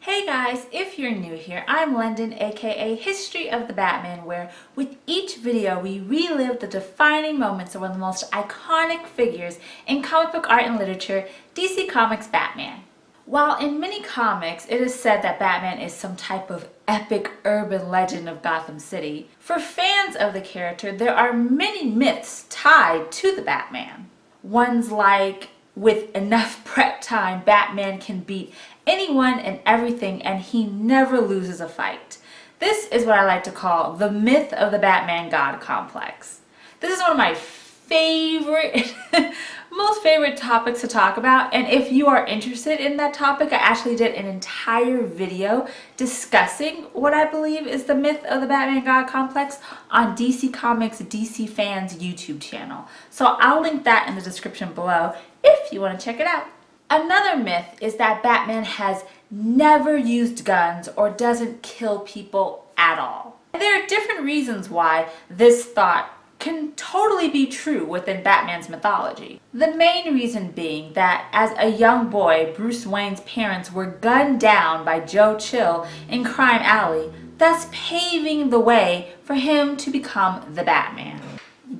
Hey guys, if you're new here, I'm London, aka History of the Batman, where with each video we relive the defining moments of one of the most iconic figures in comic book art and literature, DC Comics' Batman. While in many comics it is said that Batman is some type of epic urban legend of Gotham City, for fans of the character there are many myths tied to the Batman. Ones like, with enough prep time, Batman can beat anyone and everything and he never loses a fight. This is what I like to call the myth of the Batman God complex. This is one of my favorite, most favorite topics to talk about, and if you are interested in that topic, I actually did an entire video discussing what I believe is the myth of the Batman God complex on DC Comics DC Fans YouTube channel. So I'll link that in the description below if you want to check it out. Another myth is that Batman has never used guns or doesn't kill people at all. There are different reasons why this thought can totally be true within Batman's mythology. The main reason being that as a young boy, Bruce Wayne's parents were gunned down by Joe Chill in Crime Alley, thus paving the way for him to become the Batman.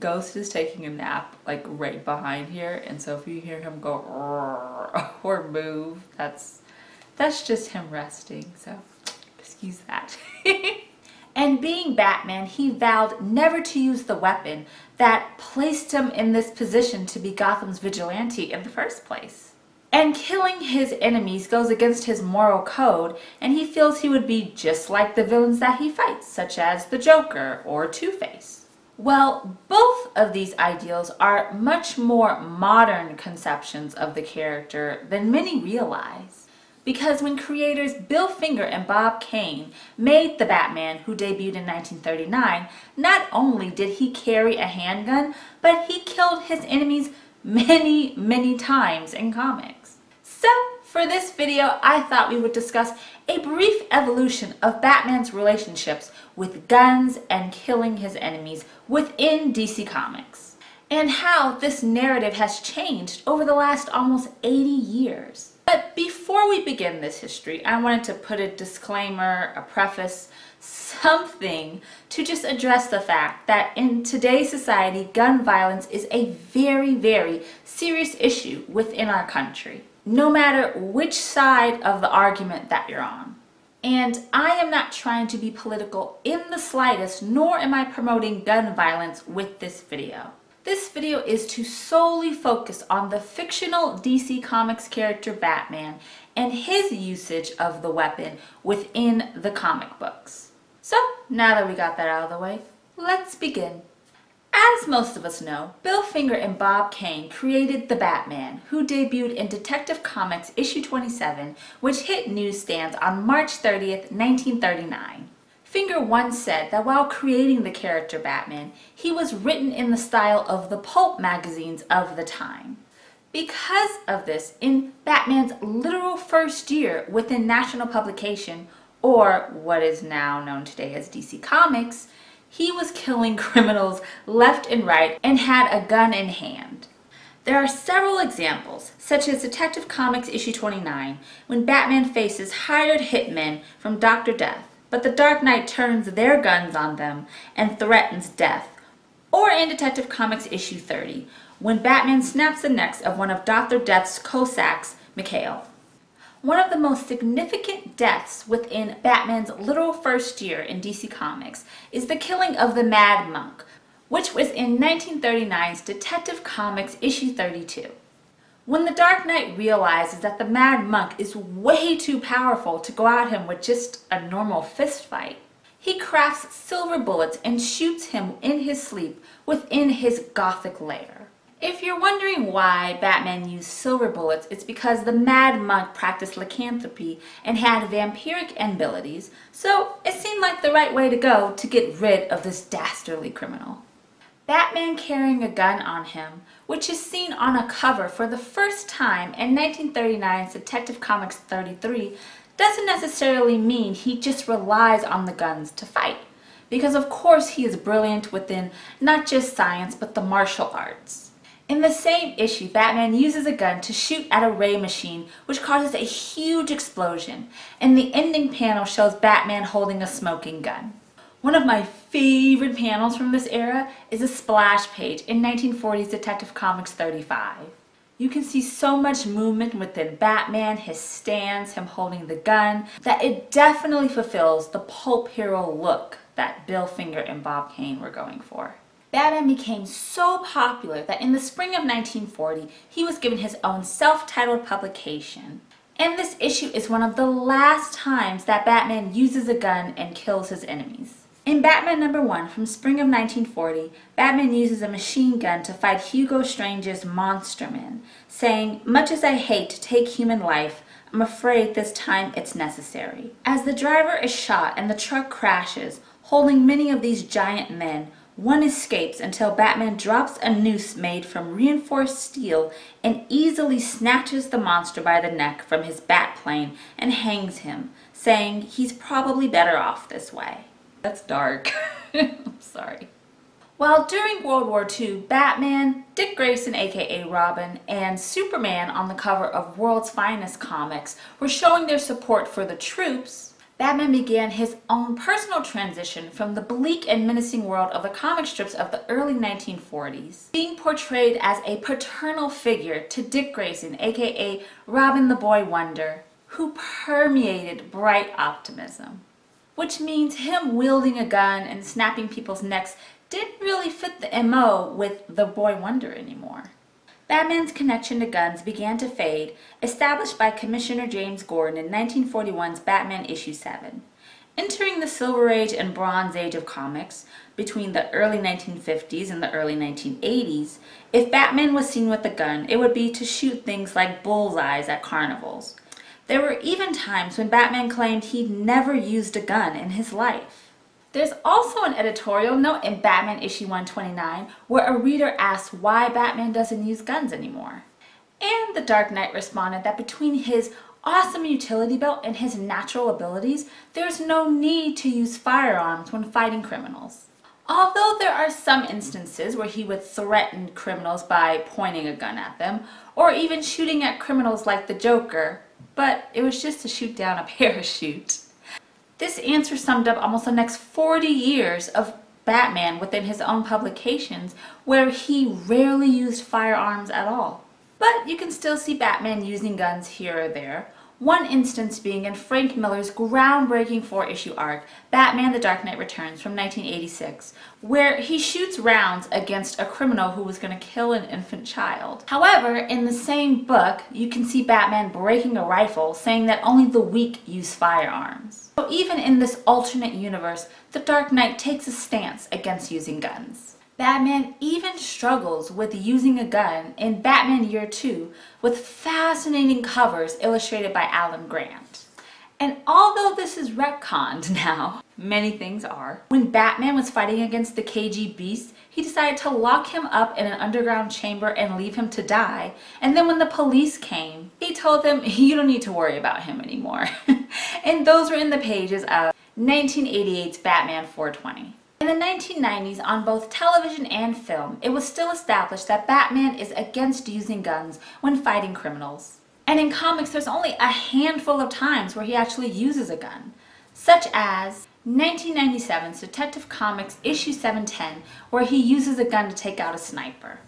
Ghost is taking a nap like right behind here, and so if you hear him go or move, that's just him resting, so excuse that. And being Batman, he vowed never to use the weapon that placed him in this position to be Gotham's vigilante in the first place. And killing his enemies goes against his moral code, and he feels he would be just like the villains that he fights, such as the Joker or Two-Face. Well, both of these ideals are much more modern conceptions of the character than many realize. Because when creators Bill Finger and Bob Kane made the Batman, who debuted in 1939, not only did he carry a handgun, but he killed his enemies many times in comics. So, for this video, I thought we would discuss a brief evolution of Batman's relationships with guns and killing his enemies within DC Comics, and how this narrative has changed over the last almost 80 years. But before we begin this history, I wanted to put a disclaimer, a preface, something to just address the fact that in today's society, gun violence is a very serious issue within our country, no matter which side of the argument that you're on. And I am not trying to be political in the slightest, nor am I promoting gun violence with this video. This video is to solely focus on the fictional DC Comics character Batman and his usage of the weapon within the comic books. So, now that we got that out of the way, let's begin. As most of us know, Bill Finger and Bob Kane created the Batman, who debuted in Detective Comics issue 27, which hit newsstands on March 30th, 1939. Finger once said that while creating the character Batman, he was written in the style of the pulp magazines of the time. Because of this, in Batman's literal first year within national publication, or what is now known today as DC Comics, he was killing criminals left and right and had a gun in hand. There are several examples, such as Detective Comics issue 29, when Batman faces hired hitmen from Dr. Death, but the Dark Knight turns their guns on them and threatens death. Or in Detective Comics issue 30, when Batman snaps the necks of one of Dr. Death's Cossacks, Mikhail. One of the most significant deaths within Batman's literal first year in DC Comics is the killing of the Mad Monk, which was in 1939's Detective Comics issue 32. When the Dark Knight realizes that the Mad Monk is way too powerful to go at him with just a normal fist fight, he crafts silver bullets and shoots him in his sleep within his gothic lair. If you're wondering why Batman used silver bullets, it's because the Mad Monk practiced lycanthropy and had vampiric abilities, so it seemed like the right way to go to get rid of this dastardly criminal. Batman carrying a gun on him, which is seen on a cover for the first time in 1939's Detective Comics 33, doesn't necessarily mean he just relies on the guns to fight, because of course he is brilliant within not just science but the martial arts. In the same issue, Batman uses a gun to shoot at a ray machine, which causes a huge explosion, and the ending panel shows Batman holding a smoking gun. One of my favorite panels from this era is a splash page in 1940's Detective Comics 35. You can see so much movement within Batman, his stance, him holding the gun, that it definitely fulfills the pulp hero look that Bill Finger and Bob Kane were going for. Batman became so popular that in the spring of 1940, he was given his own self-titled publication. And this issue is one of the last times that Batman uses a gun and kills his enemies. In Batman #1 from spring of 1940, Batman uses a machine gun to fight Hugo Strange's Monster Men, saying, "Much as I hate to take human life, I'm afraid this time it's necessary." As the driver is shot and the truck crashes, holding many of these giant men, one escapes until Batman drops a noose made from reinforced steel and easily snatches the monster by the neck from his bat plane and hangs him, saying he's probably better off this way. That's dark. I'm sorry. While during World War II, Batman, Dick Grayson aka Robin, and Superman on the cover of World's Finest Comics were showing their support for the troops, Batman began his own personal transition from the bleak and menacing world of the comic strips of the early 1940s, being portrayed as a paternal figure to Dick Grayson, aka Robin the Boy Wonder, who permeated bright optimism. Which means him wielding a gun and snapping people's necks didn't really fit the MO with the Boy Wonder anymore. Batman's connection to guns began to fade, established by Commissioner James Gordon in 1941's Batman issue 7. Entering the Silver Age and Bronze Age of comics, between the early 1950s and the early 1980s, if Batman was seen with a gun, it would be to shoot things like bullseyes at carnivals. There were even times when Batman claimed he'd never used a gun in his life. There's also an editorial note in Batman issue 129 where a reader asks why Batman doesn't use guns anymore. And the Dark Knight responded that between his awesome utility belt and his natural abilities, there's no need to use firearms when fighting criminals. Although there are some instances where he would threaten criminals by pointing a gun at them, or even shooting at criminals like the Joker, but it was just to shoot down a parachute. This answer summed up almost the next 40 years of Batman within his own publications, where he rarely used firearms at all. But you can still see Batman using guns here or there. One instance being in Frank Miller's groundbreaking 4-issue arc, Batman the Dark Knight Returns from 1986, where he shoots rounds against a criminal who was going to kill an infant child. However, in the same book, you can see Batman breaking a rifle, saying that only the weak use firearms. So even in this alternate universe, the Dark Knight takes a stance against using guns. Batman even struggles with using a gun in Batman Year 2 with fascinating covers illustrated by Alan Grant. And although this is retconned now, many things are, when Batman was fighting against the KG Beast, he decided to lock him up in an underground chamber and leave him to die. And then when the police came, he told them, "You don't need to worry about him anymore." And those were in the pages of 1988's Batman 420. In the 1990s, on both television and film, it was still established that Batman is against using guns when fighting criminals. And in comics, there's only a handful of times where he actually uses a gun, such as 1997's Detective Comics issue 710, where he uses a gun to take out a sniper.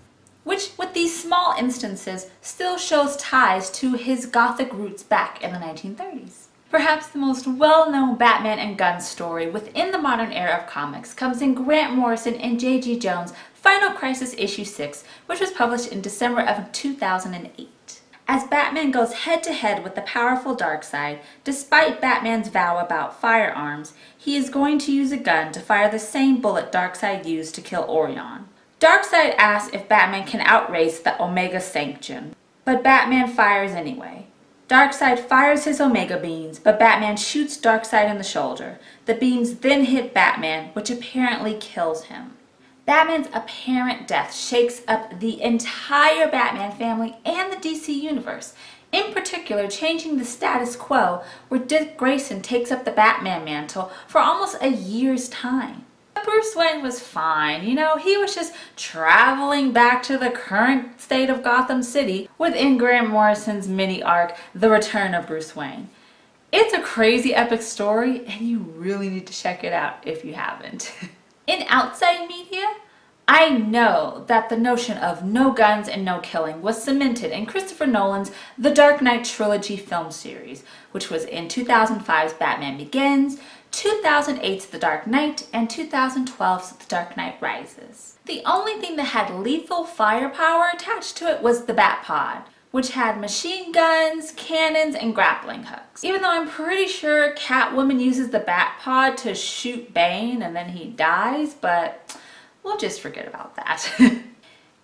Which, with these small instances, still shows ties to his gothic roots back in the 1930s. Perhaps the most well-known Batman and guns story within the modern era of comics comes in Grant Morrison and J.G. Jones' Final Crisis issue 6, which was published in December of 2008. As Batman goes head-to-head with the powerful Darkseid, despite Batman's vow about firearms, he is going to use a gun to fire the same bullet Darkseid used to kill Orion. Darkseid asks if Batman can outrace the Omega Sanction, but Batman fires anyway. Darkseid fires his Omega beams, but Batman shoots Darkseid in the shoulder. The beams then hit Batman, which apparently kills him. Batman's apparent death shakes up the entire Batman family and the DC Universe, in particular changing the status quo where Dick Grayson takes up the Batman mantle for almost a year's time. But Bruce Wayne was fine. You know, he was just traveling back to the current state of Gotham City within Grant Morrison's mini arc, The Return of Bruce Wayne. It's a crazy epic story, and you really need to check it out if you haven't. In outside media, I know that the notion of no guns and no killing was cemented in Christopher Nolan's The Dark Knight trilogy film series, which was in 2005's Batman Begins, 2008's The Dark Knight, and 2012's The Dark Knight Rises. The only thing that had lethal firepower attached to it was the Batpod, which had machine guns, cannons, and grappling hooks. Even though I'm pretty sure Catwoman uses the Batpod to shoot Bane and then he dies, but we'll just forget about that.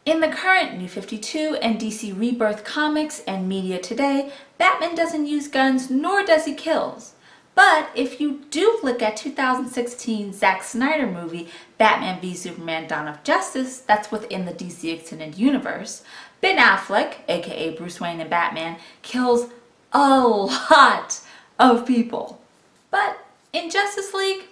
In the current New 52 and DC Rebirth comics and media today, Batman doesn't use guns nor does he kills. But if you do look at 2016 Zack Snyder movie Batman v Superman Dawn of Justice, that's within the DC Extended Universe, Ben Affleck, aka Bruce Wayne and Batman, kills a lot of people. But in Justice League,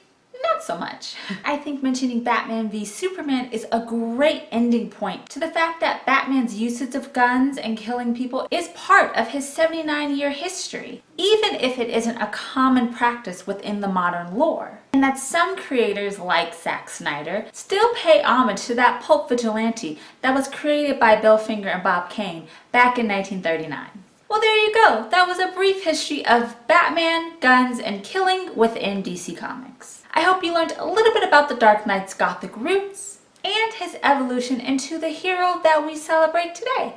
not so much. I think mentioning Batman v Superman is a great ending point to the fact that Batman's usage of guns and killing people is part of his 79-year history, even if it isn't a common practice within the modern lore. And that some creators like Zack Snyder still pay homage to that pulp vigilante that was created by Bill Finger and Bob Kane back in 1939. Well, there you go. That was a brief history of Batman, guns, and killing within DC Comics. I hope you learned a little bit about the Dark Knight's gothic roots and his evolution into the hero that we celebrate today.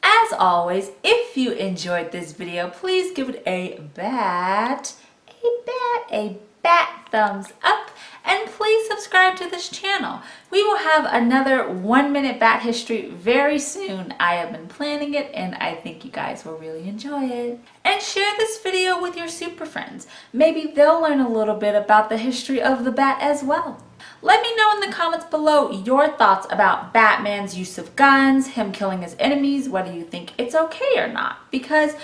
As always, if you enjoyed this video, please give it a bat thumbs up, and please subscribe to this channel. We will have another 1 minute bat history very soon. I have been planning it and I think you guys will really enjoy it. And share this video with your super friends. Maybe they'll learn a little bit about the history of the bat as well. Let me know in the comments below your thoughts about Batman's use of guns, him killing his enemies, whether you think it's okay or not, because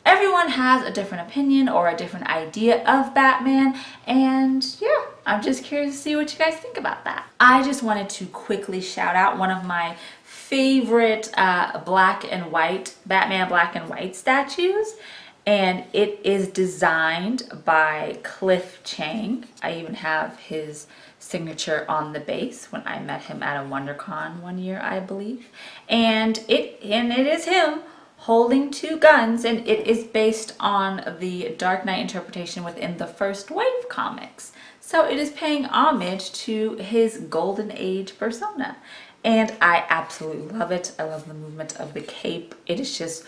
everyone has a different opinion or a different idea of Batman, and yeah, I'm just curious to see what you guys think about that. I just wanted to quickly shout out one of my favorite black and white, Batman black and white statues, and it is designed by Cliff Chang. I even have his signature on the base when I met him at a WonderCon one year, I believe, and it is him holding two guns, and it is based on the Dark Knight interpretation within the First Wave comics. So it is paying homage to his golden age persona, and I absolutely love it. I love the movement of the cape. It is just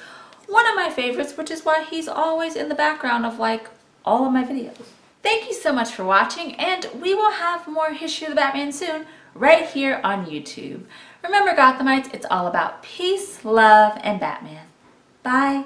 one of my favorites, which is why he's always in the background of like all of my videos. Thank you so much for watching, and we will have more History of the Batman soon right here on YouTube. Remember, Gothamites, it's all about peace, love, and Batman. Bye.